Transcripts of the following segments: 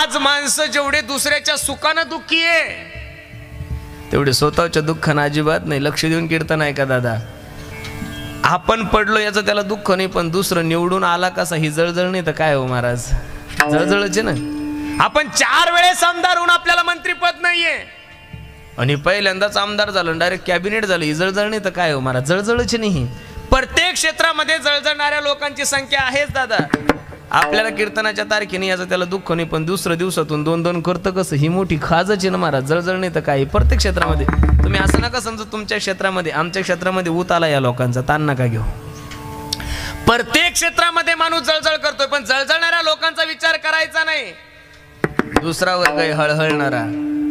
आज माणसं जेवढे दुसऱ्याच्या सुखानं दुःखी आहे तेवढे स्वतःच्या दुःखानं अजिबात नाही. लक्ष देऊन कीर्तन आहे का दादा? आपण पडलो याचं त्याला दुःख नाही, पण दुसरं निवडून आला कसा ही जळजळ नाही तर काय हो महाराज, जळजळच आहे ना. आपण 4 वेळेस आमदार होऊन आपल्याला मंत्रीपद नाहीये आणि पहिल्यांदाच आमदार झालं डायरेक्ट कॅबिनेट झालं, ही जळजळ नाही तर काय हो महाराज, जळजळच नाही. प्रत्येक क्षेत्रामध्ये जळजळणाऱ्या लोकांची संख्या आहेच दादा. आपल्याला कीर्तनाच्या तारखेने याचं त्याला दुःख नाही, पण दुसरं दिवसातून 2-2 करतं कसं, ही मोठी खाजच आहे ना महाराज, जळजळ नाही तर काय. प्रत्येक क्षेत्रामध्ये तुम्ही असं नका समजू तुमच्या क्षेत्रामध्ये, आमच्या क्षेत्रामध्ये ऊत आला या लोकांचा, ताण नका घेऊ. प्रत्येक क्षेत्रामध्ये माणूस जळजळ करतोय, पण जळजळणाऱ्या लोकांचा विचार करायचा नाही. दुसरा वर्ग आहे हळहळणारा.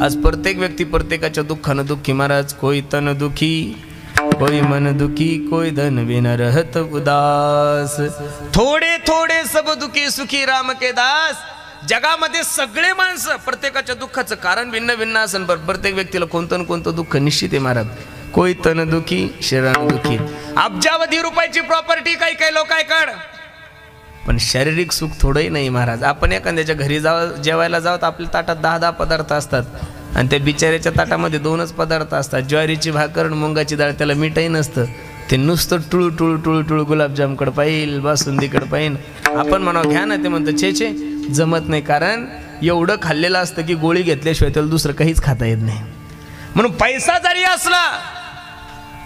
आज प्रत्येक व्यक्ती प्रत्येकाच्या दुःखानं दुःखी महाराज. कोई तन दुखी, कोई मन दुखी, कोई धन बिन रहत उदास, थोडे थोडे सब दुखी सुखी राम के दास. जगामध्ये सगळे माणसं प्रत्येकाच्या दुःखाचं कारण भिन्न भिन्न असेल, पण प्रत्येक व्यक्तीला कोणतं ना कोणतं दुःख निश्चित आहे महाराज. कोई तन दुखी, शरीरानं दुखी. अब्जावधी रुपयाची प्रॉपर्टी काही काही लोक आहे कड, पण शारीरिक सुख थोडंही नाही महाराज. आपण एखाद्याच्या घरी जेवायला जावं, आपल्या ताटात 10-10 पदार्थ असतात आणि त्या बिचाऱ्याच्या ताटामध्ये 2च पदार्थ असतात, ज्वारीची भाकर आणि मुंगाची डाळ. त्याला मीठही नसतं, ते नुसतं टुळू टुळू टुळू टुळू गुलाबजामकडं पाहिल, बासुंदीकडं पाहिल. आपण म्हणावं घ्या ना, ते म्हणतं छे छे जमत नाही, कारण एवढं खाल्लेलं असतं की गोळी घेतल्याशिवाय त्याला दुसरं काहीच खाता येत नाही. म्हणून पैसा जरी असला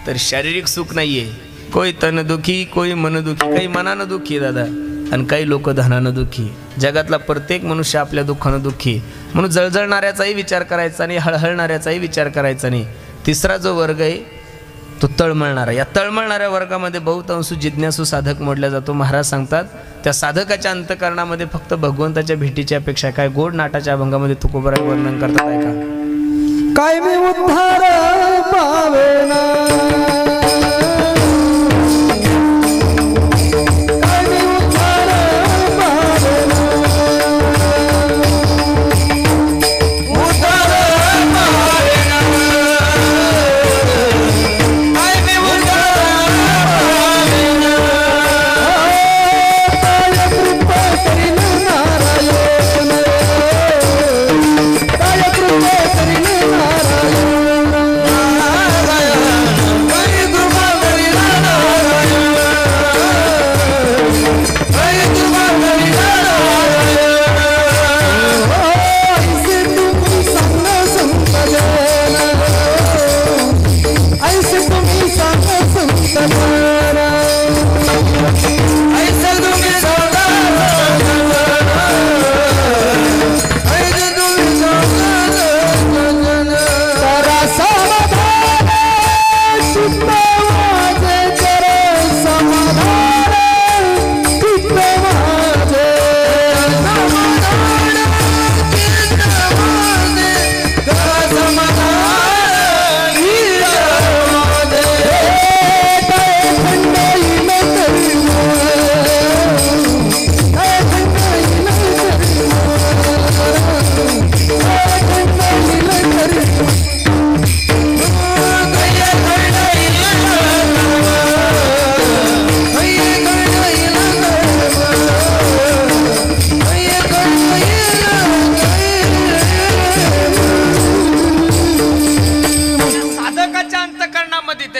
तर शारीरिक सुख नाहीये. कोई तन दुखी, कोई मन दुखी. काही मनानं दुखी दादा आणि काही लोक धनानं दुःखी. जगातला प्रत्येक मनुष्य आपल्या दुःखानं दुःखी. म्हणून जळजळणाऱ्याचाही विचार करायचा नाही, हळहळणाऱ्याचाही विचार करायचा नाही. तिसरा जो वर्ग आहे तो तळमळणारा. या तळमळणाऱ्या वर्गामध्ये बहुतांश जिज्ञासू साधक मोडला जातो. महाराज सांगतात त्या साधकाच्या अंतःकरणामध्ये फक्त भगवंताच्या भेटीची अपेक्षा. काय गोड नाटाच्या अभंगामध्ये तुकोबराय वर्णन करतात ऐका. काय मी उद्धार पावेना,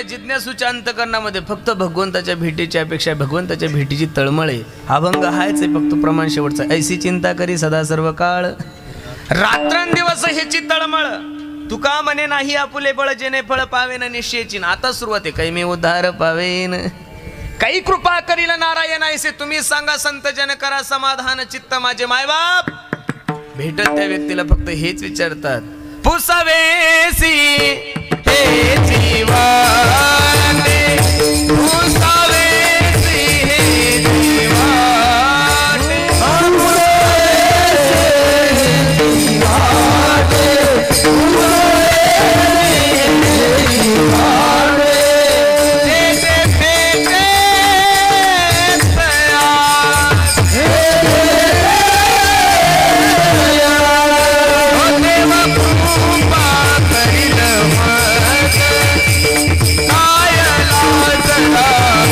जिज्ञासूच्या अंतःकरणामध्ये फक्त भगवंताच्या भेटीची अपेक्षा, भगवंताच्या भेटीची तळमळ आहे. अभंग हायच आहे, फक्त प्रमाण शेवटचं. ऐसी चिंता करी सदा सर्व काळ, रात्रंदिवस ह्याची तळमळ. तुका म्हणे नाही आपुले बळ, जेणे फळ पावेन निश्चयची. आता सुरुवात आहे. काही मी उद्धार पावेन, काही कृपा करील नारायण ऐसे. तुम्ही सांगा संत जन करा समाधान चित्त माझे. मायबाप भेटत त्या व्यक्तीला फक्त हेच विचारतात, पुसावेसी हे जीवाने, पुसावेसी हे जीवाने, काय लाजला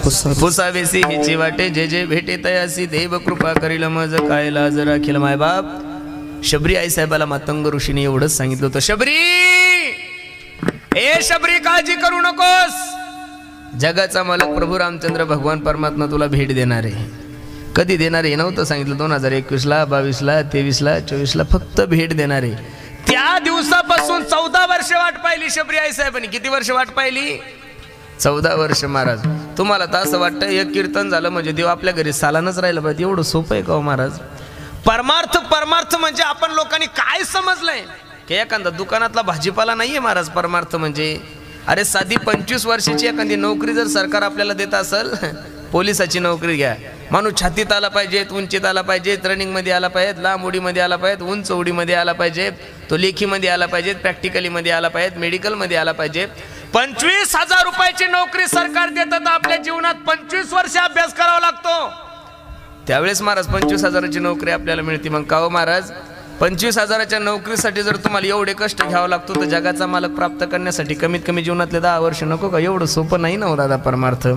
पुसावेसी हिची वाटे जे जे भेटे तयासी देव कृपा करील मज काय लाज राखील मायबाप. शबरी आई साहेबाला मातंग ऋषीने एवढंच सांगितलं होतं, शबरी ए शबरी काळजी करू नकोस, जगाचा मालक प्रभू रामचंद्र भगवान परमात्मा तुला भेट देणार आहे. कधी देणार आहे नव्हतं सांगितलं, 2021ला 22ला 23ला 24ला फक्त भेट देणार आहे. त्या दिवसापासून 14 वर्ष वाट पाहिली शबरी आई साहेबांनी. किती वर्ष वाट पाहिली? 14 वर्ष. महाराज तुम्हाला तर असं वाटतं एक कीर्तन झालं म्हणजे देव आपल्या घरी सालानच राहिलं पाहिजे, एवढं सोपं आहे का हो महाराज? परमार्थ म्हणजे आपण लोकांनी काय समजलंय की एखादा दुकानातला भाजीपाला नाहीये महाराज. परमार्थ म्हणजे अरे साधी 25 वर्षाची एखादी नोकरी जर सरकार आपल्याला देत असेल, पोलिसाची नोकरी घ्या, माणूस छातीत आला पाहिजे, उंचीत आला पाहिजे, रनिंगमध्ये आला पाहिजे, लांब उडीमध्ये आला पाहिजे, उंच उडीमध्ये आला पाहिजे, तो लेखीमध्ये आला पाहिजे, प्रॅक्टिकलीमध्ये आला पाहिजे, मेडिकलमध्ये आला पाहिजे. 25,000 रुपयाची नोकरी सरकार देतात. आपल्या जीवनात 25 वर्ष अभ्यास करावा लागतो. त्यावेळेस महाराज 25,000ची नोकरी आपल्याला मिळते. मग का हो महाराज, 25,000च्या नोकरीसाठी जर तुम्हाला एवढे कष्ट घ्यावं लागतो तर जगाचा मालक प्राप्त करण्यासाठी कमीत कमी जीवनातले 10 वर्ष नको का? एवढं सोपं नाही ना हो दादा परमार्थ.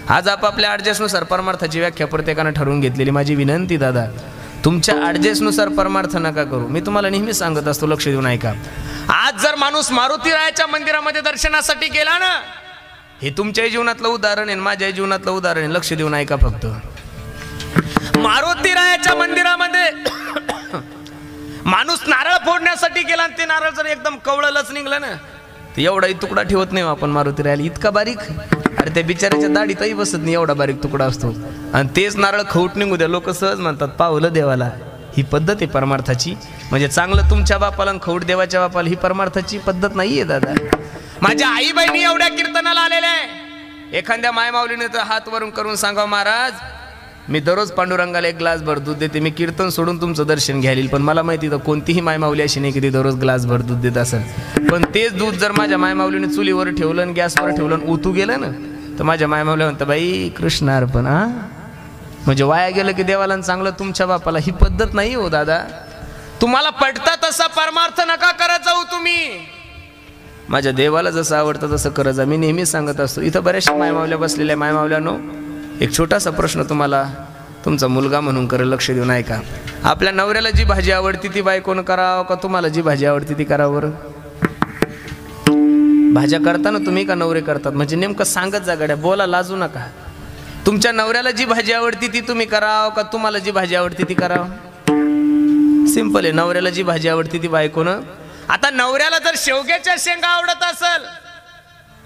आज आपापल्या ॲडजस्टनुसार परमार्थाची व्याख्या प्रत्येकानं ठरवून घेतलेली. माझी विनंती दादा, तुमच्या ॲडजस्टनुसार परमार्थ नका करू. मी तुम्हाला नेहमी सांगत असतो, लक्ष देऊन ऐका. आज जर माणूस मारुती रायाच्या मंदिरामध्ये दर्शनासाठी गेला ना, हे तुमच्याही जीवनातलं उदाहरण आहे, माझ्याही जीवनातलं उदाहरण आहे. लक्ष देऊन ऐका फक्त. मारुती रायाच्या मंदिरामध्ये माणूस नारळ फोडण्यासाठी गेला आणि ते नारळ जर एकदम कवळलंच निघलं ना, ते एवढाही तुकडा ठेवत नाही आपण मारुती रायाला. इतका बारीक, अरे त्या बिचाऱ्याच्या दाढीतही बसत नाही एवढा बारीक तुकडा असतो. आणि तेच नारळ खवट निघू द्या, लोक सहज म्हणतात पावलं देवाला. ही पद्धत आहे परमार्थाची. म्हणजे चांगलं तुमच्या बापाला आणि खवट देवाच्या बापाला, ही परमार्थाची पद्धत नाहीये दादा. माझ्या आई बहिणी एवढ्या कीर्तनाला आलेल्या आहे. एखाद्या मायमाऊलीने तर हात वरून करून सांगा, महाराज मी दररोज पांडुरंगाला 1 ग्लास भर दूध देते, मी कीर्तन सोडून तुमचं दर्शन घ्यायला. पण मला माहिती तर कोणतीही मायमाऊली अशी नाही की ती दररोज ग्लास भर दूध देत असेल. पण तेच दूध जर माझ्या मायमाऊलीने चुलीवर ठेवलं आणि गॅसवर ठेवलं आणि उतू गेलं ना, तर माझ्या मायमाऊली म्हणतं बाई कृष्णार्पण. हा म्हणजे वाया गेलं की देवाला चांगलं तुमच्या बापाला. ही पद्धत नाही हो दादा. तुम्हाला पटता तसा परमार्थ नका करत जाऊ तुम्ही. माझ्या देवाला जसं आवडतं तसं करत जा. मी नेहमी सांगत असतो. इथं बऱ्याचशा मायमावल्या बसलेल्या. मायमावल्यानो, एक छोटासा प्रश्न तुम्हाला तुमचा मुलगा म्हणून करेल, लक्ष देऊन ऐका. आपल्या नवऱ्याला जी भाजी आवडती ती बायकोनं करावं का तुम्हाला जी भाजी आवडती ती करावं? भाज्या करताना तुम्ही का नवरे करतात? म्हणजे नेमकं सांगत जा गड्या, बोला, लाजू नका. तुमच्या नवऱ्याला जी भाजी आवडती ती तुम्ही करावं का तुम्हाला जी भाजी आवडती ती करावं? सिंपल आहे. नवऱ्याला जी भाजी आवडती ती बायकोनं. आता नवऱ्याला जर शेवग्याच्या शेंगा आवडत असेल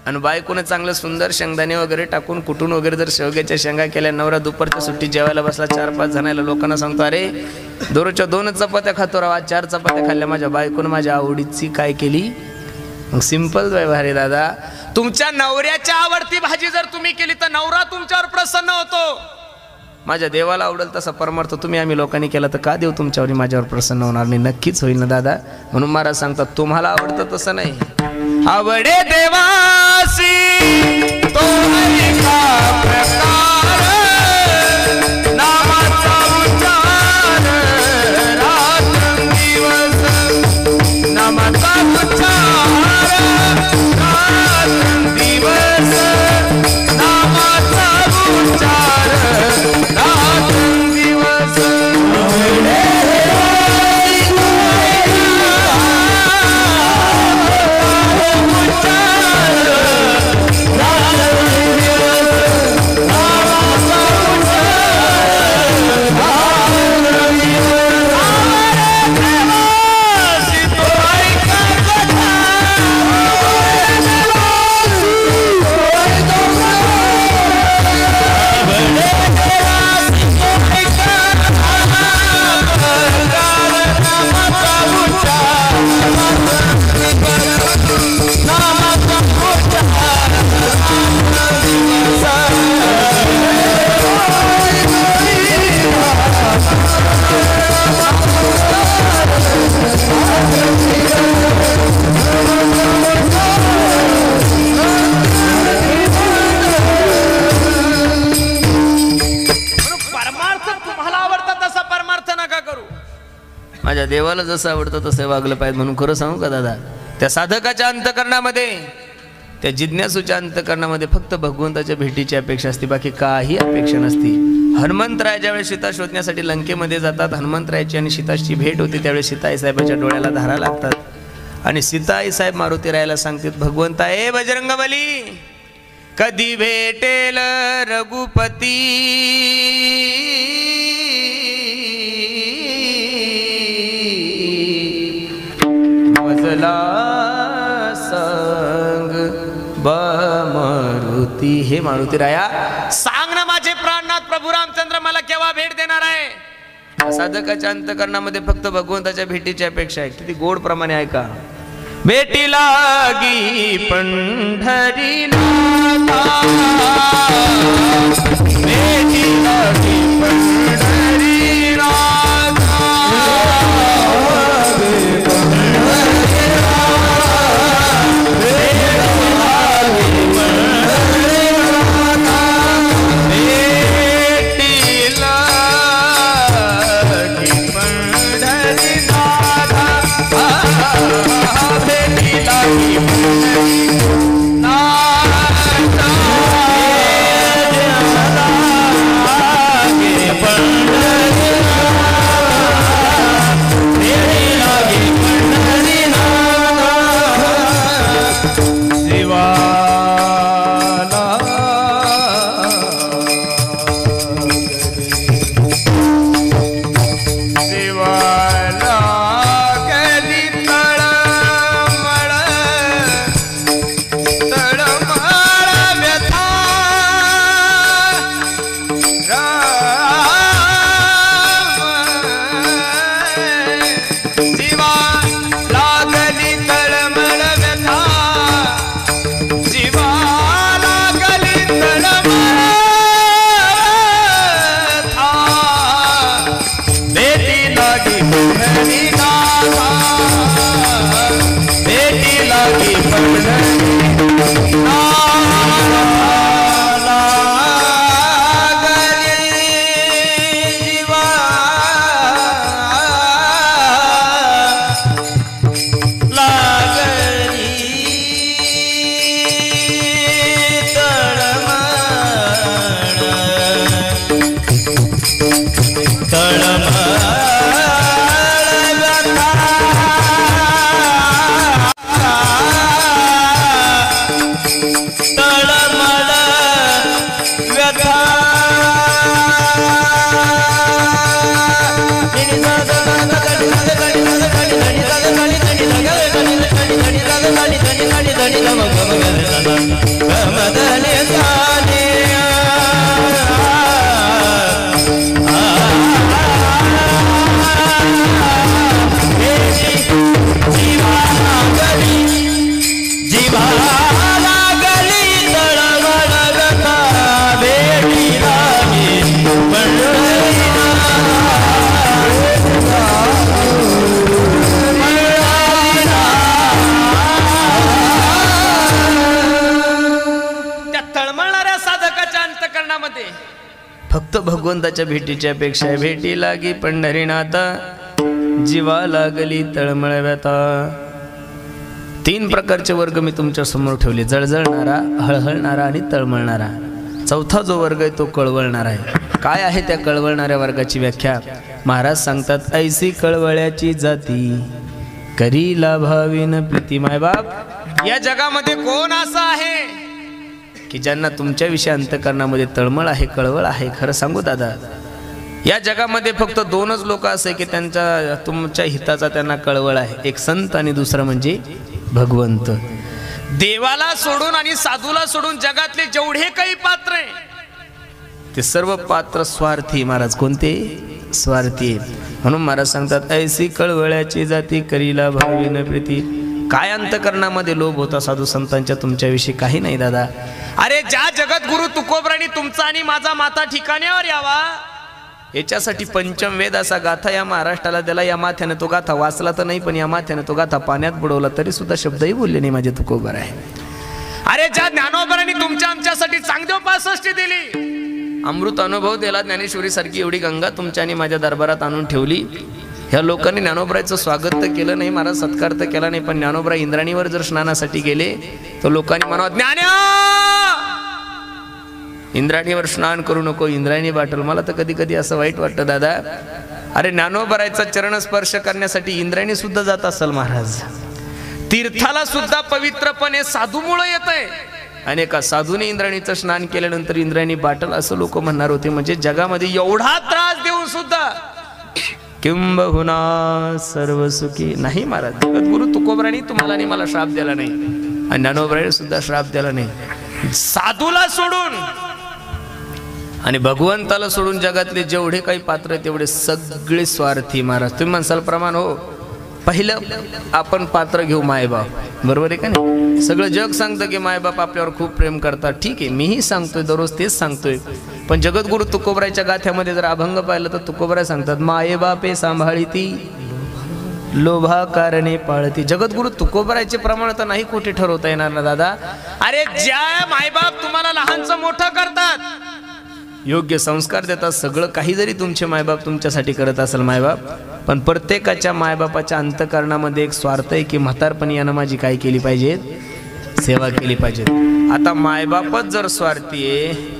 आणि बायकोने चांगलं सुंदर शेंगदाणे वगैरे टाकून कुटून वगैरे जर शेवग्याच्या शेंगा केल्या, नवरा दुपारच्या सुट्टी जेवायला बसला, 4-5 जणांना लोकांना सांगतो, अरे दररोजच्या 2 चपात्या खातो राव, आज 4 चपात्या खाल्ल्या, माझ्या बायकोनं माझ्या आवडीची काय केली? मग सिंपल व्यवहार आहे दादा. तुमच्या नवऱ्याच्या आवडती भाजी जर तुम्ही केली तर नवरा तुमच्यावर प्रसन्न होतो. माझ्या देवाला आवडेल तसा परमार्थ तुम्ही आम्ही लोकांनी केला तर का देव तुमच्यावर माझ्यावर प्रसन्न होणार नाही? नक्कीच होईल ना दादा. म्हणून महाराज सांगतात, तुम्हाला आवडतं तसं नाही. आवडे देवासी तो हरिका प्रकार, नामाचा उच्चार रात्रंदिवस, नामाचा उच्चार रात्रंदिवस, नामाचा उच्चार रात्रंदिवस. माझ्या देवाला जसं आवडतं तसं वागलं पाहिजे. म्हणून खरं सांगू का दादा, त्या साधकाच्या अंतकरणामध्ये त्या जिज्ञासूच्या अंतकरणामध्ये फक्त भगवंताच्या भेटीची अपेक्षा असते, बाकी काही अपेक्षा नसती. हनुमंतराय ज्यावेळेस सीता शोधण्यासाठी लंकेमध्ये जातात, हनुमंतरायाची आणि सीताची भेट होती, त्यावेळेस सीताई साहेबाच्या डोळ्याला धारा लागतात आणि सीताई साहेब मारुतीरायाला सांगतात, भगवंता ए बजरंगबली, कधी भेटेल रघुपती, मजला संग मारुती. हे मारुतीराया, सांग ना माझे प्राणनाथ प्रभू रामचंद्र मला केव्हा भेट देणार आहे. साधकाच्या अंतकरणामध्ये फक्त भगवंताच्या भेटीची अपेक्षा आहे. किती गोड प्रमाणे ऐका. भेटी लागी पंढरीनाथा, भेटी लागी पंढरीनाथा, फक्त भगवंताच्या भेटीची अपेक्षा आहे. भेटी लागी पंढरीनाथा, जीवा लागली तळमळ व्यथा. 3 प्रकारचे वर्ग मी तुमच्या समोर ठेवले, जळजळणारा, हळहळणारा आणि तळमळणारा. चौथा जो वर्ग आहे तो कळवळणारा आहे. काय आहे त्या कळवळणाऱ्या वर्गाची व्याख्या? महाराज सांगतात, ऐसी कळवळ्याची जाती करीला भावीन प्रीती. मायबाप, या जगामध्ये कोण असा आहे की ज्यांना तुमच्याविषयी अंतकरणामध्ये तळमळ आहे, कळवळ आहे? खरं सांगू दादा, या जगामध्ये फक्त 2च लोक असे की त्यांच्या तुमच्या हिताचा त्यांना कळवळ आहे. एक संत आणि दुसरं म्हणजे भगवंत. देवाला सोडून आणि साधूला सोडून जगातले जेवढे काही पात्र आहे ते सर्व पात्र स्वार्थी. महाराज कोणते? स्वार्थी. म्हणून महाराज सांगतात, ऐसी कळवळ्याची जाती करीला भावीन प्रीती. काय अंतकरणामध्ये लोभ होता साधू संतांच्या तुमच्याविषयी? काही नाही दादा. अरे ज्या जगद्गुरु तुकोबरांनी तुमचा आणि माझा माथा ठिकाण्यावर यावा याच्यासाठी पंचम वेद असा गाथा या महाराष्ट्राला दिला. या माथ्याने तो गाथा वाचला तर नाही, पण या माथ्याने तो गाथा पाण्यात बुडवला तरी सुद्धा शब्दही बोलले नाही माझे तुकोबर आहे. अरे ज्या ज्ञानोबरांनी तुमच्या आमच्यासाठी चांगदेव 65 दिली, अमृत अनुभव दिला, ज्ञानेश्वरी सारखी एवढी गंगा तुमच्या आणि माझ्या दरबारात आणून ठेवली, ह्या लोकांनी ज्ञानोबराचं स्वागत तर केलं नाही, महाराज सत्कार तर केला नाही, पण ज्ञानोबरा इंद्राणीवर जर स्नानासाठी गेले तर लोकांनी म्हणावं, ज्ञान्या इंद्राणीवर स्नान करू नको, इंद्रायणी बाटल. मला तर कधी कधी असं वाईट वाटतं दादा, अरे ज्ञानोबराचा चरण स्पर्श करण्यासाठी इंद्रायणी सुद्धा जात असेल महाराज. तीर्थाला सुद्धा पवित्रपणे साधूमुळे येतंय, आणि एका साधूने इंद्राणीचं स्नान केल्यानंतर इंद्रायणी बाटल असं लोक म्हणणार होते. म्हणजे जगामध्ये एवढा त्रास देऊन सुद्धा किंबहुना सर्व सुखी नाही महाराज. जगद्गुरु तुकोबरांनी तुम्हाला आणि मला श्राप दिला नाही, आणि ज्ञानोबराने सुद्धा श्राप दिला नाही. साधूला सोडून आणि भगवंताला सोडून जगातले जेवढे काही पात्र आहेत तेवढे सगळे स्वार्थी महाराज. तुम्ही म्हणसाल प्रमाण, हो पहिलं आपण पात्र घेऊ मायबाप, बरोबर आहे का नाही. सगळं जग सांगतं की मायबाप आपल्यावर खूप प्रेम करतात, ठीक आहे, मीही सांगतोय, दररोज तेच सांगतोय. पण जगद्गुरु तुकोबराच्या गाथ्यामध्ये जर अभंग पाहिलं तर तुकोबरा सांगतात, माये बापे सांभाळती लोभा कारणे पाळती. जगद्गुरु तुकोबराचे प्रमाण तर नाही कुठे ठरवता येणार ना दादा. अरे ज्या मायबाप तुम्हाला लहानचं मोठं करतात, योग्य संस्कार देतात, सगळं काही जरी तुमचे मायबाप तुमच्यासाठी करत असेल मायबाप, पण प्रत्येकाच्या मायबापाच्या अंतःकरणामध्ये एक स्वार्थ आहे की म्हातारपणी यानं माझी काय केली पाहिजे, सेवा केली पाहिजे. आता मायबापच जर स्वार्थी आहे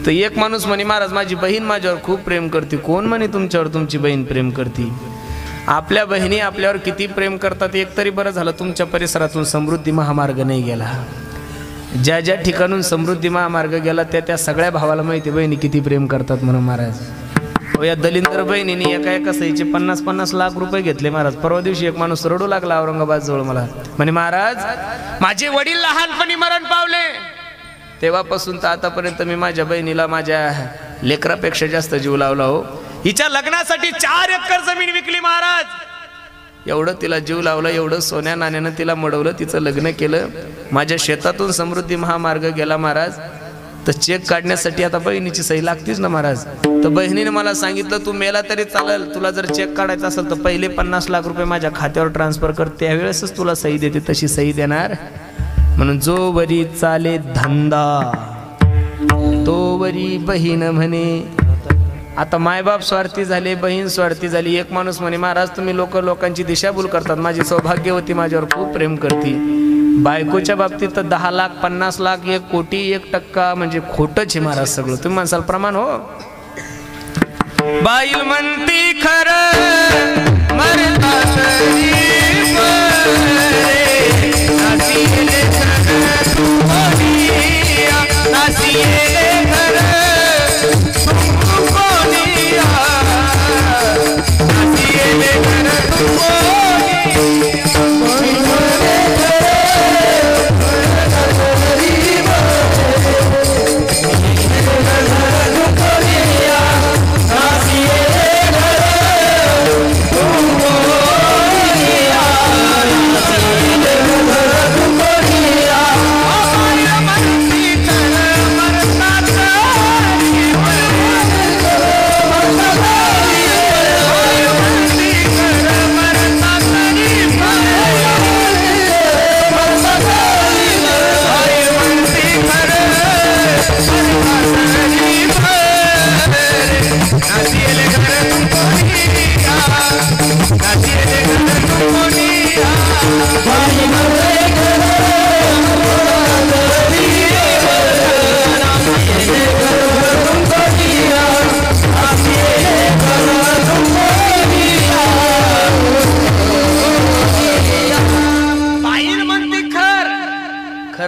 तर एक माणूस म्हणे, महाराज माझी बहीण माझ्यावर खूप प्रेम करते. कोण म्हणे तुमच्यावर तुमची बहीण प्रेम करते? आपल्या बहिणी आपल्यावर किती प्रेम करतात, एक तरी बरं झालं तुमच्या परिसरातून समृद्धी महामार्ग नाही गेला. ज्या ज्या ठिकाणून समृद्धी महामार्ग गेला त्या सगळ्या भावाला माहिती बहिणी किती प्रेम करतात म्हणून महाराज. या दलिंदर बहिणीने एका सहीचे 50-50 लाख रुपये घेतले महाराज. परवा दिवशी एक माणूस रडू लागला औरंगाबाद जवळ मला, म्हणे महाराज माझे वडील लहानपणी मरण पावले, तेव्हापासून तर आतापर्यंत मी माझ्या बहिणीला माझ्या लेकरापेक्षा जास्त जीव लावला. हो, हिच्या लग्नासाठी 4 एकर जमीन विकली महाराज. एवढं तिला जीव लावला, एवढं सोन्या नाण्यानं तिला मडवलं, तिचं लग्न केलं. माझ्या शेतातून समृद्धी महामार्ग गेला महाराज. तर चेक काढण्यासाठी आता बहिणीची सही लागतीच ना महाराज. तर बहिणीने मला सांगितलं, तू मेला तरी चालेल, तुला जर चेक काढायचा असेल तर पहिले 50 लाख रुपये माझ्या खात्यावर ट्रान्सफर कर, त्यावेळेसच तुला सही देते, तशी सही देणार. म्हणून जो वरी चाले धंदा तो वरी बहीण म्हणे. आता मायबाप स्वार्थी झाले, बहीण स्वार्थी झाली. एक माणूस म्हणे, महाराज तुम्ही लोकांची दिशाभूल करतात, माझी सौभाग्यवती माझ्यावर खूप प्रेम करते. बायकोच्या बाबतीत तर 10 लाख 50 लाख 1 कोटी 1% म्हणजे खोटच आहे महाराज सगळं. तुम्ही म्हणसाल प्रमाण, हो बाईल म्हणती खरं मरता तरी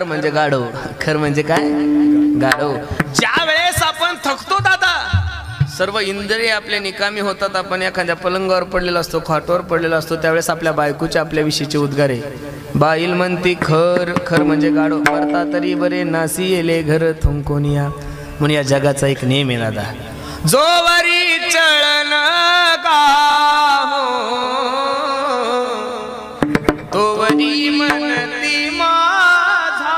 म्हणजे गाढव. खर म्हणजे काय? गाढव. ज्या वेळेस आपण थकतो दादा, सर्व इंद्रिय आपले निकामी होतात, आपण एखाद्या पलंगावर पडलेला असतो, खाटवर पडलेला असतो, त्यावेळेस आपल्या बायकोच्या आपल्या विषयीचे उद्गारे. बाईल म्हणती खर, खर म्हणजे गाढव. मरता तरी बरे नासी येले घर थुंकोनिया. म्हणून या जगाचा एक नियम आहे दादा, जोवरी चळन गाहो तोवरी मनती माझा,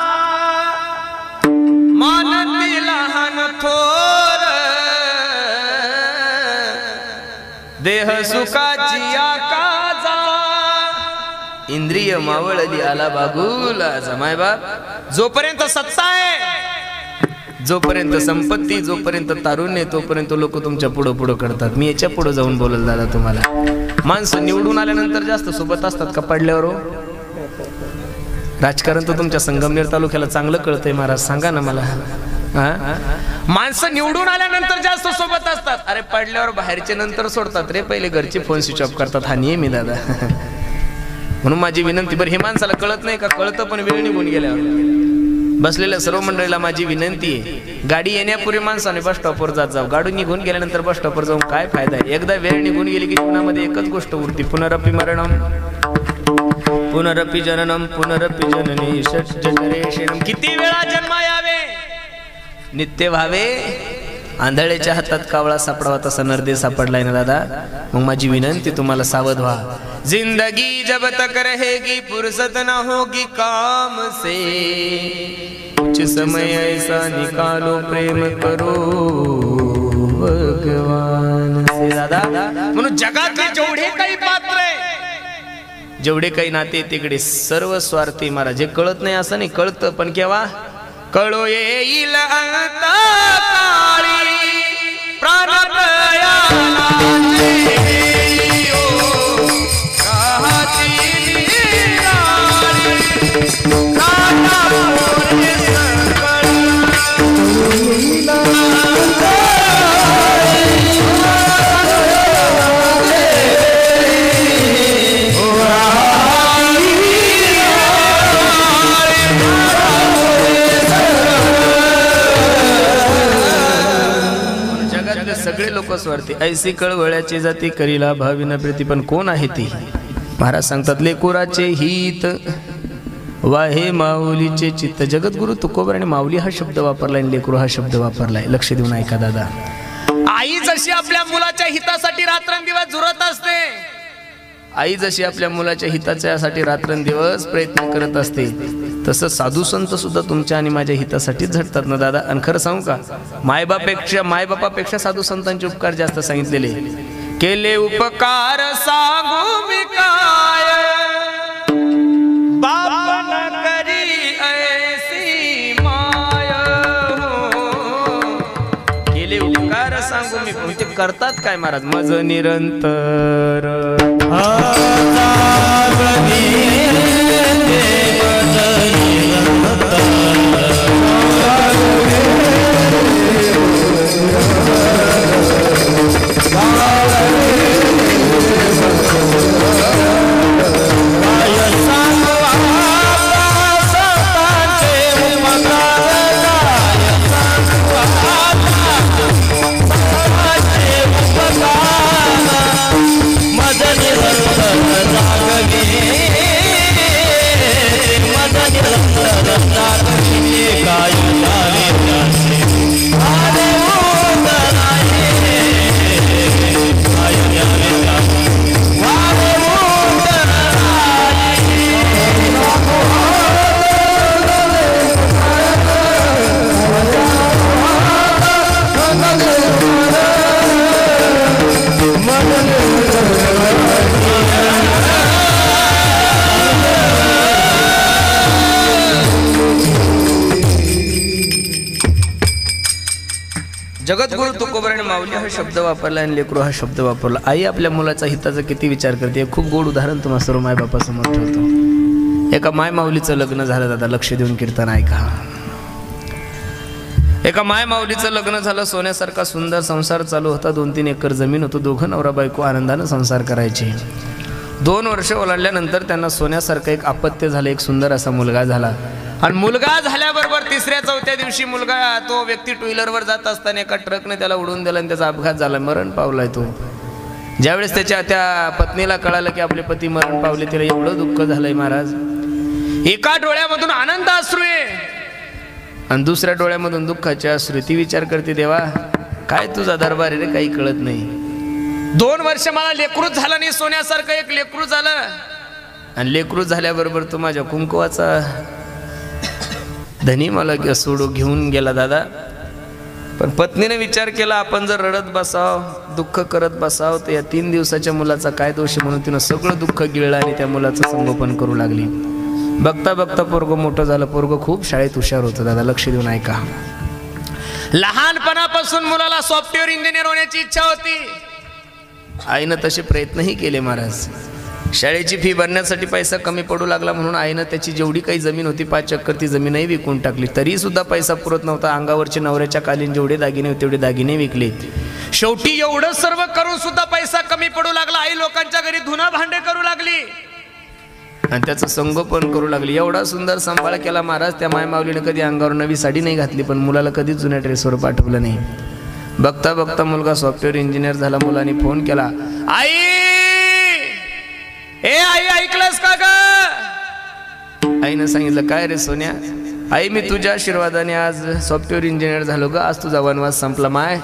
मानती लहान थोर देह सुखाची आकाजा. इंद्रिय मावळली आला बागुला. जमाय बाप, जोपर्यंत सत्ता आहे जोपर्यंत संपत्ती, जोपर्यंत तारुण्य, तोपर्यंत लोक तुमच्या पुढं पुढं करतात. मी याच्या पुढे जाऊन बोलल दादा तुम्हाला. माणसं निवडून आल्यानंतर जास्त सोबत असतात का पडल्यावर? राजकारण तर तुमच्या संगमनेर तालुक्याला चांगलं कळतंय महाराज, सांगा ना मला. माणसं निवडून आल्यानंतर जास्त सोबत असतात, अरे पडल्यावर बाहेरचे नंतर सोडतात रे, पहिले घरचे फोन स्विच ऑफ करतात. हा नियम आहे दादा. म्हणून माझी विनंती, बरं हे माणसाला कळत नाही का? कळतं पण वेळ निघून गेल्यावर. बसलेल्या सर्व मंडळीला माझी विनंती आहे, गाडी येण्यापूर्वी माणसाने बस स्टॉपवर जाऊ. गाडी निघून गेल्यानंतर बस स्टॉपवर जाऊन काय फायदा आहे? एकदा वेळ निघून गेली की जीवनामध्ये एकच गोष्ट उरते, पुनरपि मरणम पुनरपि जननम पुनरपि जननी षट्जनरेषणम. किती वेळा जन्म यावे, नित्य व्हावे. आंधळेच्या हातात कावळा सापडावा तसा नरदे सापडलाय ना दादा. मग माझी विनंती तुम्हाला, सावध व्हा. जिंदगी जब तक रहेगी फुर्सत न होगी काम से, कुछ समय ऐसा निकालो प्रेम करो भगवान से. दादा म्हणून जगातले जेवढे काही पात्र आहे, जेवढे काही नाते, तिकडे सर्व स्वार्थी महाराज. हे कळत नाही असं नाही, कळतं पण केव्हा? कळो येईल अंतकाळी प्राण सगळे लोक स्वार्थी. ऐसी कळवळ्याची जाती करीला भाविना प्रीती. पण कोण आहे ती? महाराज सांगतात, लेकुराचे हित वाहे माऊलीचे चित्त. जगद्गुरु तुकोबराने माऊली हा शब्द वापरलाय आणि लेकरू हा शब्द वापरलाय. लक्ष देऊन ऐका दादा. आई जशी आपल्या मुलाच्या हितासाठी रात्रंदिवस झुरत असते, आई जशी आपल्या मुलाच्या हिताच्यासाठी रात्रंदिवस प्रयत्न करत असते, तसं साधू संत सुद्धा तुमच्या आणि माझ्या हितासाठीच झटतात ना दादा. आणि खरं सांगू का, मायबापापेक्षा साधू संतांचे उपकार जास्त सांगितलेले. केले उपकार सांगू मी काय, बाप न करी ऐसी माय. केले उपकार सांगू मी, पण ते करतात काय महाराज? मज निरंतर जगद्गुरु तुकोबराने माऊली हा शब्द वापरला आणि लेकरू हा शब्द वापरला. आई आपल्या मुलाचा हिताचा किती विचार करते. खूप गोड उदाहरण तुम्हाला सर्व मायबापासमोर ठेवतो. एका माय माऊलीचं लग्न झालं दादा. लक्ष देऊन कीर्तन ऐका. एका माय माऊलीचं लग्न झालं. सोन्यासारखा सुंदर संसार चालू होता. 2-3 एकर जमीन होतं. दोघं नवरा बायको आनंदानं संसार करायचे. 2 वर्ष ओलांडल्यानंतर त्यांना सोन्यासारखं एक अपत्य झालं. एक सुंदर असा मुलगा झाला. आणि मुलगा झाल्याबरोबर 3ऱ्या-4थ्या दिवशी मुलगा, तो व्यक्ती 2 व्हीलरवर जात असताना एका ट्रकने त्याला उडवून दिला आणि त्याचा अपघात झाला. मरण पावलाय तो. ज्यावेळेस त्या पत्नीला कळालं की आपले पती मरण पावले, तिला एवढं दुःख झालंय महाराज. एका डोळ्यामधून आनंद अश्रू आहे आणि दुसऱ्या डोळ्यामधून दुःखाचे अश्रू. ती विचार करते, देवा काय तुझा दरबार आहे रे, काही कळत नाही. 2 वर्ष मला लेकरूच झालं नाही. सोन्यासारखं एक लेकरू झालं आणि लेकरू झाल्याबरोबर तू माझ्या कुंकवाचा धनी मला सोडू घेऊन गेला दादा. पण पत्नीने विचार केला, आपण जर रडत बसाव, दुःख करत बसाव, तर या 3 दिवसाच्या मुलाचा काय दोष आहे. म्हणून तिनं सगळं दुःख गिळलं आणि त्या मुलाचं संगोपन करू लागली. बघता बघता पोरगं मोठं झालं. पोरगं खूप शाळेत हुशार होतं दादा. लक्ष देऊन ऐका. लहानपणापासून मुलाला सॉफ्टवेअर इंजिनियर होण्याची इच्छा होती. आईनं तसे प्रयत्नही केले महाराज. शाळेची फी भरण्यासाठी पैसा कमी पडू लागला म्हणून आईनं त्याची जेवढी काही जमीन होती 5 एकर ती जमीनही विकून टाकली. तरी सुद्धा पैसा पुरत नव्हता. अंगावरचे नवऱ्याच्या कालीन जेवढे दागिने होते तेवढे दागिने विकले. शेवटी एवढं सर्व करून सुद्धा पैसा कमी पडू लागला. आई लोकांच्या घरी धुणं भांडे करू लागली आणि त्याचं संगोपन करू लागली. एवढा सुंदर सांभाळ केला महाराज. त्या मायमाऊलीने कधी अंगावर नवी साडी नाही घातली, पण मुलाला कधीच जुन्या ड्रेसवर पाठवलं नाही. बघता बघता मुलगा सॉफ्टवेअर इंजिनियर झाला. मुलाने फोन केला, आई ए आई ऐकलंस का ग? आईनं सांगितलं, काय रे सोन्या? आई मी तुझ्या आशीर्वादाने आज सॉफ्टवेअर इंजिनियर झालो ग. आज तुझा वनवास संपला माय,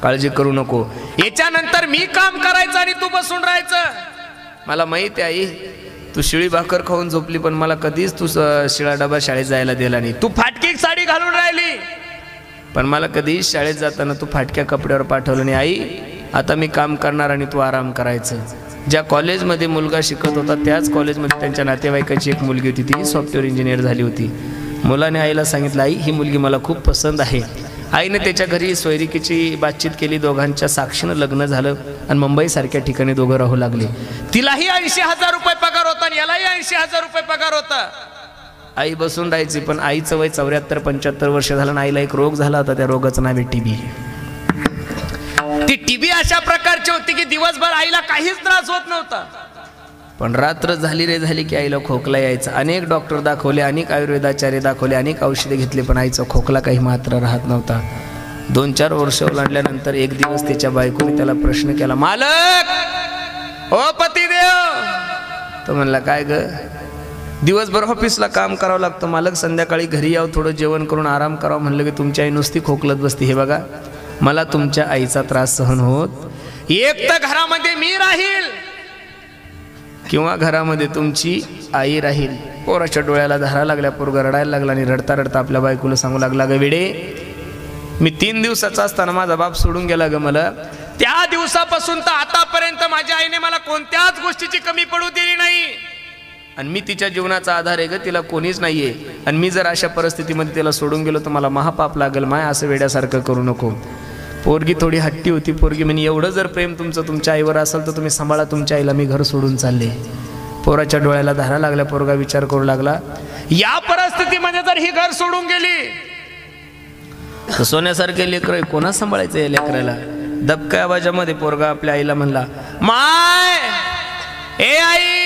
काळजी करू नको. याच्यानंतर मी काम करायचं आणि तू बसून राहायचं. मला माहिती आहे आई, तू शिळी भाकर खाऊन झोपली, पण मला कधीच तू शिळा डबा शाळेत जायला दिला नाही. तू फाटकी साडी घालून राहिली, पण मला कधीच शाळेत जाताना तू फाटक्या कपड्यावर पाठवलं नाही. आई आता मी काम करणार आणि तू आराम करायचं. ज्या कॉलेजमध्ये मुलगा शिकत होता त्याच कॉलेजमध्ये त्यांच्या नातेवाईकाची एक मुलगी होती, ती सॉफ्टवेअर इंजिनियर झाली होती. मुलाने आईला सांगितलं, आई ही मुलगी मला खूप पसंत आहे. आईने त्याच्या घरी सोयरिकीची बातचीत केली. दोघांच्या साक्षीनं लग्न झालं आणि मुंबईसारख्या ठिकाणी दोघं राहू लागले. तिलाही 80,000 रुपये पगार होता आणि यालाही 80,000 रुपये पगार होता. आई बसून राहायची, पण आईचं वय 74-75 वर्ष झालं आणि आईला एक रोग झाला होता. त्या रोगाचं नाव आहे टीबी. ती टीबी अशा प्रकारची होती की दिवसभर आईला काहीच त्रास होत नव्हता, पण रात्र झाली रे झाली की आईला खोकला यायचा. अनेक डॉक्टर दाखवले, अनेक आयुर्वेदाचार्य दाखवले, अनेक औषधे घेतले, पण आईचा खोकला काही मात्र राहत नव्हता. 2-4 वर्ष ओलांडल्यानंतर एक दिवस तिच्या बायकोने त्याला प्रश्न केला, मालक ओ पतिदेव. तो म्हणला, काय ग? दिवसभर ऑफिसला काम करावं लागतं मालक, संध्याकाळी घरी यावं, थोडं जेवण करून आराम करावं. म्हणलं की तुमची आई नुसती खोकलत बसते. हे बघा, मला तुमच्या आईचा त्रास सहन होत. एक तर घरामध्ये मी राहील किंवा घरामध्ये तुमची आई राहील. पोराच्या डोळ्याला धारा लागल्या, पोरगा रडायला लागला आणि रडता रडता आपल्या बायकोला सांगू लागला, ग वेडे, मी 3 दिवसाचा असताना माझा बाप सोडून गेला ग मला. त्या दिवसापासून तर आतापर्यंत माझ्या आईने मला कोणत्याच गोष्टीची कमी पडू दिली नाही आणि मी तिच्या जीवनाचा आधार आहे ग. तिला कोणीच नाहीये आणि मी जर अशा परिस्थितीमध्ये तिला सोडून गेलो तर मला महापाप लागेल. माय असं वेड्यासारखं करू नको. पोरगी थोडी हट्टी होती. पोरगी म्हणे, एवढं जर प्रेम तुमचं तुमच्या आईवर असेल तर तुम्ही सांभाळा तुमच्या आईला, मी घर सोडून चालले. पोराच्या डोळ्याला धारा लागल्या. पोरगा विचार करू लागला, या परिस्थितीमध्ये जर ही घर सोडून गेली तर सोन्यासारखे लेकर कोणा सांभाळायचं या लेकराला? दबक्या आवाजामध्ये पोरगा आपल्या आईला म्हणला, माय ए आई.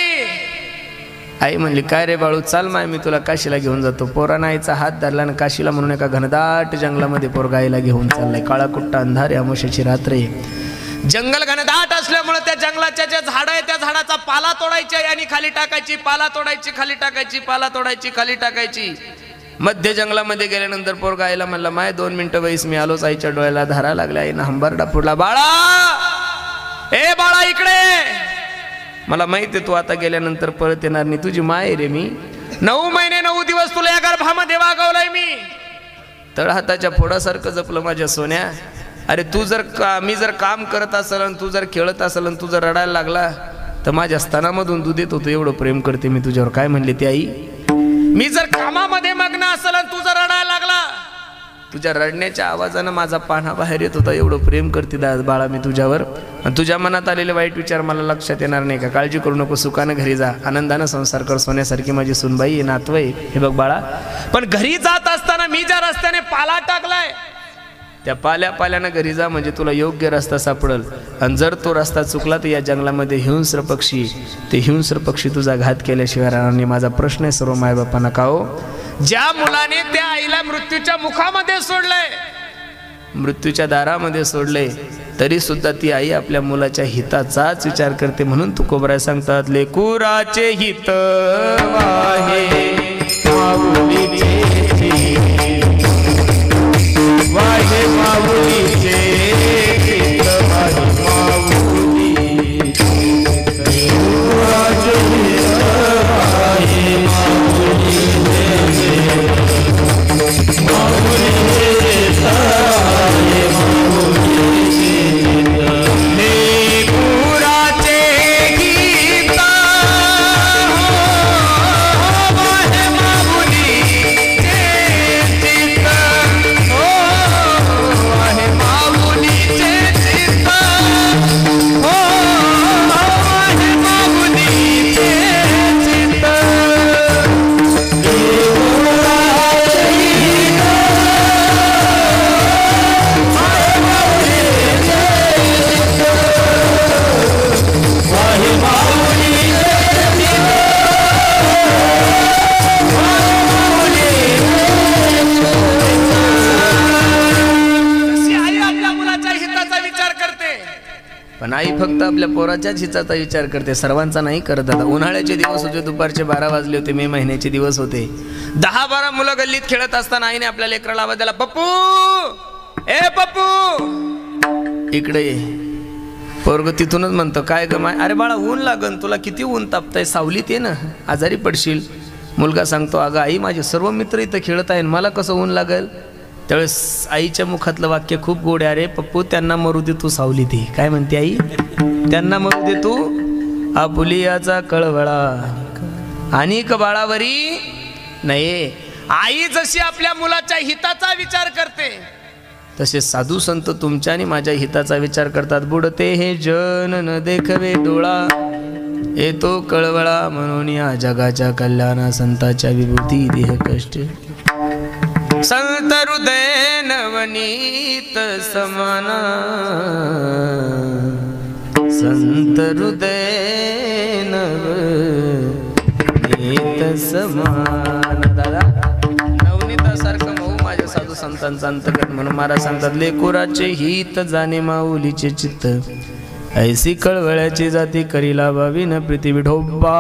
आई म्हणली, काय रे बाळू, चाल माय, मी तुला काशीला घेऊन जातो. पोरानं आईचा हात धरला आणि काशीला म्हणून एका घनदाट जंगलामध्ये पोरगा आईला घेऊन चाललाय. काळा कुट्टा अंधार, अमावस्येची रात्र आहे. जंगल घनदाट असल्यामुळे त्या जंगलाच्या जे झाडं आहे त्या झाडाचा पाला तोडायची आणि खाली टाकायची, पाला तोडायची, खाली टाकायची, पाला तोडायची, खाली टाकायची. मध्य जंगलामध्ये गेल्यानंतर पोरगा आईला म्हणला, माय 2 मिनिटं बैस, मी आलोच. आईच्या डोळ्याला धारा लागल्या. आईनं हंबरडा फोडला, बाळा ए बाळा इकडे, मला माहिती आहे तू आता गेल्यानंतर परत येणार नाही. तुझी माय रे मी. 9 महिने 9 दिवस तुला या गर्भामध्ये वागवलंय मी. तळहाताच्या फोडासारखं जपलं माझ्या सोन्या. अरे तू जर मी जर काम करत असेल आणि तू जर खेळत असेल आणि तू जर रडायला लागला तर माझ्या स्तनामधून दूध येत होतं. एवढं प्रेम करते मी तुझ्यावर. काय म्हणली ती आई? मी जर कामामध्ये मग्न असेल आणि तू जर रडायला लागला, तुझ्या रडण्याच्या आवाजानं माझा पान्हा बाहेर येत होता. एवढं प्रेम करते बाळा मी तुझ्यावर. आणि तुझ्या मनात आलेले वाईट विचार मला लक्षात येणार नाही का? काळजी करू नको, सुखानं घरी जा, आनंदानं संसार कर. सोन्यासारखी माझी सुनबाई आहे, नातू आहे. हे बघ बाळा, पण घरी जात असताना मी ज्या रस्त्याने पाला टाकलाय त्या पाल्यानं घरी जा, म्हणजे तुला योग्य रस्ता सापडेल. आणि जर तो रस्ता चुकला तर या जंगलामध्ये हिंस्र पक्षी, ते हिंस्र पक्षी तुझा घात केल्याशिवाय राहणार नाही. माझा प्रश्न आहे सर्व मायबापांना, का हो? ज्या मुलाने त्या आईला मृत्यूच्या मुखामध्ये सोडलंय, मृत्यूच्या दारामध्ये सोडले, तरी सुद्धा ती आई आपल्या मुलाच्या हिताचाच विचार करते. म्हणून तुकोबराय सांगतात, लेकुराचे हित वाहे माऊलीचे वाहे माऊलीचे हित वाहे माऊली. लेकुराचे हित वाहे माऊलीचे माऊलीचे हित वाहे माऊलीचे लेकुराचे हित वाहे फक्त आपल्या पोराच्याच हिताचा विचार करते, सर्वांचा नाही करत दादा. उन्हाळ्याचे दिवस होते, दुपारचे 12 वाजले होते, मे महिन्याचे दिवस होते. 10-12 मुलं गल्लीत खेळत असताना आईने आपल्या लेकराला आवाज दिला, पप्पू ए पप्पू इकडे ये. पोरग तिथूनच म्हणतो, काय ग माय? अरे बाळा ऊन लागन तुला, किती ऊन तापताय, सावलीत ये ना, आजारी पडशील. मुलगा सांगतो, अगं आई माझे सर्व मित्र इथं खेळत आहे, मला कसं ऊन लागेल? त्यावेळेस आईच्या मुखातलं वाक्य खूप गोड आहे, अरे पप्पू त्यांना मरू दे तू सावली दे. काय म्हणते आई? त्यांना मरू दे तू आपुलियाचा कळवळा आणि बाळावरी नाही. आई जशी आपल्या मुलाच्या हिताचा विचार करते, तसे साधू संत तुमच्या आणि माझ्या हिताचा विचार करतात. बुडते हे जन न देखवे डोळा, येतो कळवळा म्हणून या जगाच्या कल्याणा संताच्या विभूती देह कष्ट. संत हृदय नवनीत समाना, संत हृदय नवनीत समान. दादा नवनीतासारखं मऊ माझ्या साधू संतांचा अंतर्गत, म्हणून महाराज सांगतात, लेकुराचे हित जाणे माऊलीचे चित्त, ऐसी कळवळ्याची जाती करीला बावी न प्रीती विठोबा.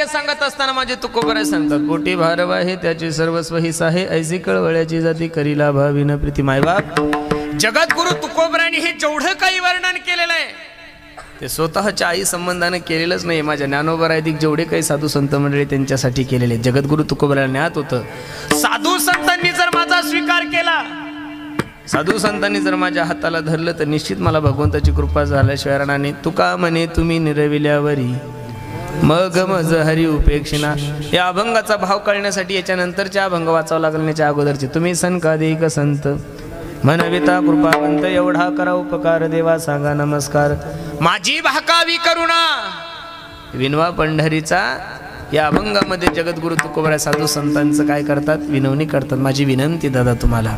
सांगत असताना माझे तुकोबराय सांगतात, पोटी भारव आहे त्याची सर्वस्व हिस आहे, ऐसी कळवळ्याची जाती करीला भाविन प्रीती. मायबाप जगद्गुरु तुकोबरायांनी हे जेवढं काही वर्णन केलेलं आहे ते स्वतःच्या आई संबंधाने केलेलंच नाही. माझ्या ज्ञानोबरायदिक जेवढे काही साधू संत मंडळी त्यांच्यासाठी केलेले. जगद्गुरु तुकोबरायला ज्ञात होतं, साधू संतांनी जर माझा स्वीकार केला, साधू संतांनी जर माझ्या हाताला धरलं, तर निश्चित मला भगवंताची कृपा झाल्याशिवाय राहणार नाही. तुका म्हणे तुम्ही निरविल्यावरी मग मज हरी उपेक्षिना. या अभंगाचा भाव कळण्यासाठी याच्यानंतरच्या अभंग वाचावं लागलं, याच्या अगोदरचे. तुम्ही संकादिक संत मनविता कृपावंत, एवढा करा उपकार देवा सांगा नमस्कार. माझी भाकावी करुणा विनवा पंढरीचा. या अभंगामध्ये जगद्गुरु तुकोबराय साधू संतांचं काय करतात? विनवणी करतात. माझी विनंती दादा तुम्हाला,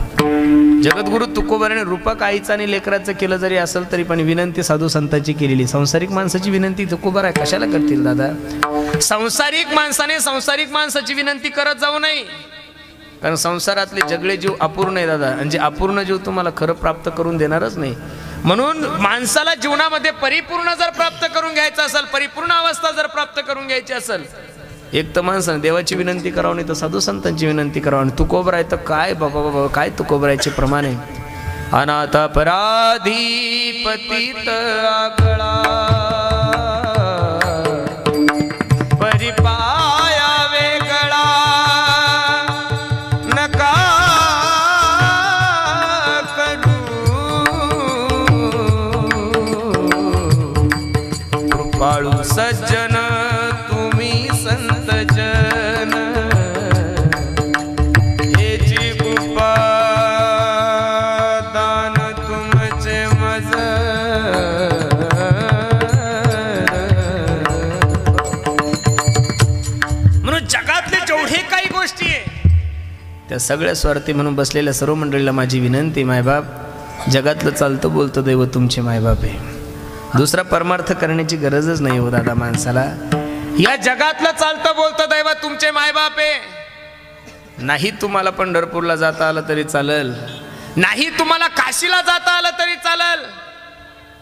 जगद्गुरु तुकोबराने रूपक आईचं आणि लेकराचं केलं जरी असेल तरी पण विनंती साधू संतांची केलेली. सांसारिक माणसाची विनंती तुकोबराय कशाला करतील दादा? सांसारिक माणसाने सांसारिक माणसाची विनंती करत जाऊ नये, कारण संसारातले जगळे जीव अपूर्ण आहे दादा, म्हणजे अपूर्ण जीव तुम्हाला खरं प्राप्त करून देणारच नाही. म्हणून माणसाला जीवनामध्ये परिपूर्ण जर प्राप्त करून घ्यायचं असेल, परिपूर्ण अवस्था जर प्राप्त करून घ्यायची असेल, एक तर माणसाने देवाची विनंती करावं, नाही तर साधू संतांची विनंती करावं. आणि तुकोबराय तर काय बाबा बाबा, काय तुकोबरायचे प्रमाण आहे. अनाथ अपराधी पतित आगळा परिपाया वेगळा नका करू कृपाळू सज्जन तुम्ही संत जन हेची कृपा दान तुमचे मज जगातले जेवढे काही गोष्टी आहे त्या सगळ्या स्वार्थी म्हणून बसलेल्या सर्व मंडळीला माझी विनंती, मायबाप, जगातलं चालतं बोलतं दैव तुमचे मायबाप आहे. दुसरा परमार्थ करण्याची गरजच नाही हो दादा माणसाला. या जगातलं चालतं बोलतं दैव तुमचे मायबाप आहे. नाही तुम्हाला पंढरपूरला जाता आलं तरी चालेल, नाही तुम्हाला काशीला जाता आलं तरी चालेल,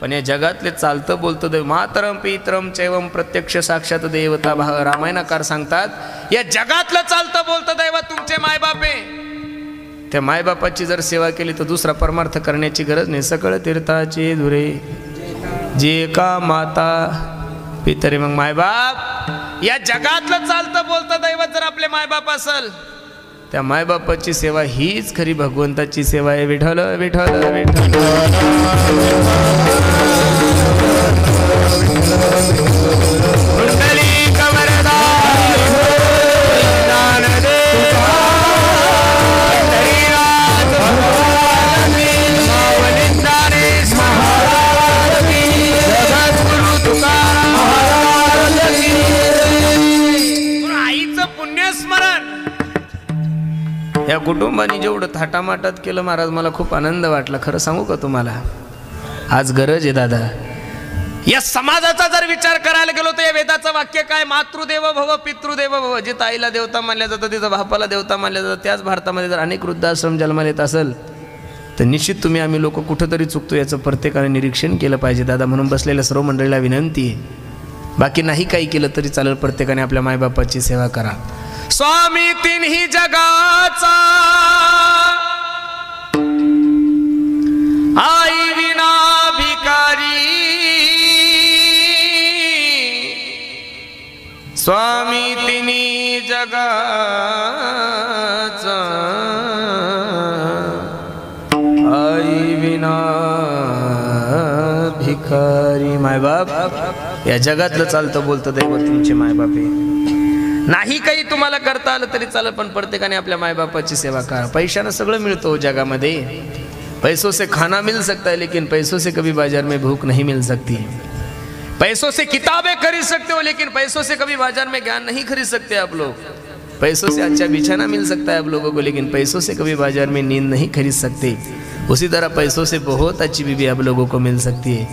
पण या जगातले चालतं बोलतं देव मातरम पितरम चैवम प्रत्यक्ष साक्षात देवता भाव रामायणकार सांगतात, या जगातलं चालतं बोलतं दैव तुमचे मायबाप आहे. त्या मायबापाची जर सेवा केली तर दुसरा परमार्थ करण्याची गरज नाही. सकळ तीर्थाचे धुरे जे का माता पितरे. मग मायबाप, या जगातलं चालतं बोलतं दैवत जर आपले मायबाप असेल, त्या मायबापाची सेवा हीच खरी भगवंताची सेवा आहे. विठ्ठल विठ्ठल विठ्ठल. या कुटुंबाने जेवढं थाटामाटात केलं महाराज, मला खूप आनंद वाटला. खरं सांगू का तुम्हाला, आज गरज आहे दादा. या समाजाचा जर विचार करायला गेलो तर या वेदाचं वाक्य काय, मातृदेव भव पितृदेव भव. जिथं आईला देवता मानल्या जातं तिथं बापाला देवता मानल्या जातं. त्याच भारतामध्ये जर अनेक वृद्धाश्रम जन्माला येत असेल तर निश्चित आम्ही लोक कुठंतरी चुकतो याचं प्रत्येकाने निरीक्षण केलं पाहिजे दादा. म्हणून बसलेल्या सर्व मंडळीला विनंती आहे, बाकी नाही काही केलं तरी चालेल, प्रत्येकाने आपल्या मायबापाची सेवा करा. स्वामी तिन्ही जगाचा आई विना भिकारी, स्वामी तिन्ही जगाचा आई विना भिकारी. मायबाप, या जगातलं चालतं बोलतं दैव तुमचे मायबाप आहे. नाही काही तुम्हाला करता आलं तरी चालेल, पण प्रत्येकाने आपल्या मायबापाची सेवा करा. पैशानं सगळं मिळतो जगामध्ये. पैसों से खाना मिल सकता है लेकिन पैसों से कभी बाजार में भूख नहीं मिल सकती. पैसों से किताबें खरीद सकते हो लेकिन पैसों से कभी बाजार में ज्ञान नहीं खरीद सकते आप लोग. पैसों से अच्छा बिछाना मिल सकता है आप लोगों को, लेकिन पैसों से कभी बाजार में नींद नहीं खरीद सकते. उसी तरह पैसों से बहुत अच्छी बीवी आप लोगों को मिल सकती है,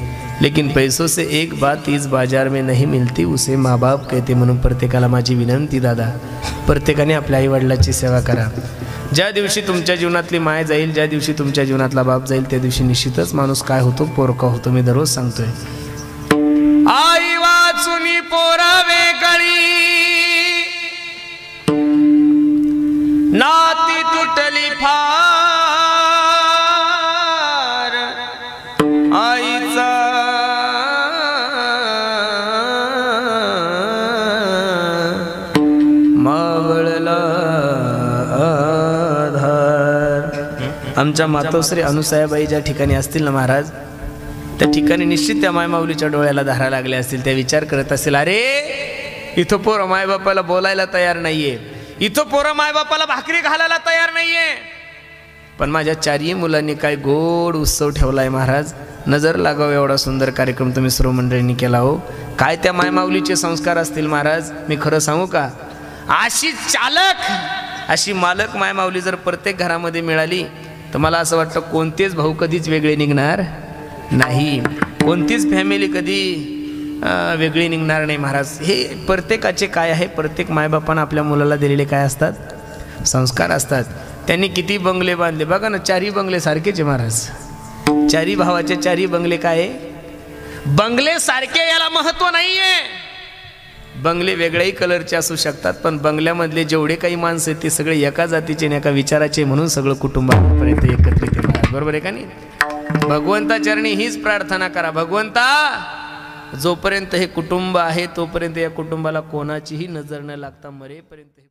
लेकिन पैसों से एक बात इस बाजार में नहीं मिलती, उसे माँ बाप कहते. म्हणून प्रत्येकाला माझी विनंती दादा, प्रत्येकाने आपल्या आई वडिलांची सेवा करा. ज्या दिवशी तुमच्या जीवनातली माय जाईल, ज्या दिवशी तुमच्या जीवनातला बाप जाईल, त्या दिवशी निश्चितच माणूस काय होतो, पोरका होतो. मी दररोज सांगतोय, आई वाचुनी पोरा वेगळी, नाती तुटली फार, आईचा मावळला आधार. आमच्या मातोश्री अनुसयाबाई ज्या ठिकाणी असतील ना महाराज, त्या ठिकाणी निश्चित त्या मायमाऊलीच्या डोळ्याला धारा लागल्या असतील. त्या विचार करत असतील, अरे इथं पोरं मायबापाला बोलायला तयार नाहीये, इथं पोरं मायबापाला भाकरी घालायला तयार नाहीये, पण माझ्या चारही मुलांनी काय गोड उत्सव ठेवलाय महाराज. नजर लागावं एवढा सुंदर कार्यक्रम तुम्ही सर्व मंडळींनी केला हो. काय त्या मायमाऊलीचे संस्कार असतील महाराज. मी खरं सांगू का, अशी चालक, अशी मालक मायमाऊली जर प्रत्येक घरामध्ये मिळाली तर मला असं वाटतं कोणतेच भाऊ कधीच वेगळे निघणार नाही, कोणतीच फॅमिली कधी वेगळी निघणार नाही महाराज. हे प्रत्येकाचे काय आहे, प्रत्येक मायबापानं आपल्या मुलाला दिलेले काय असतात, संस्कार असतात. त्यांनी किती बंगले बांधले बघा ना, चारही बंगले सारखेच आहे महाराज. चारही भावाचे चारही बंगले काय आहे, बंगले सारखे, याला महत्व नाहीये. बंगले वेगळ्याही कलरचे असू शकतात, पण बंगल्यामधले जेवढे काही माणसं आहेत ते सगळे एका जातीचे आणि एका विचाराचे, म्हणून सगळं कुटुंबापर्यंत एकत्रित आहे महाराज. बरोबर आहे का नाही. भगवंता चरणी हीच प्रार्थना करा, भगवंता जोपर्यंत हे कुटुंब आहे तोपर्यंत या कुटुंबाला कोणाचीही नजर न लागता मरेपर्यंत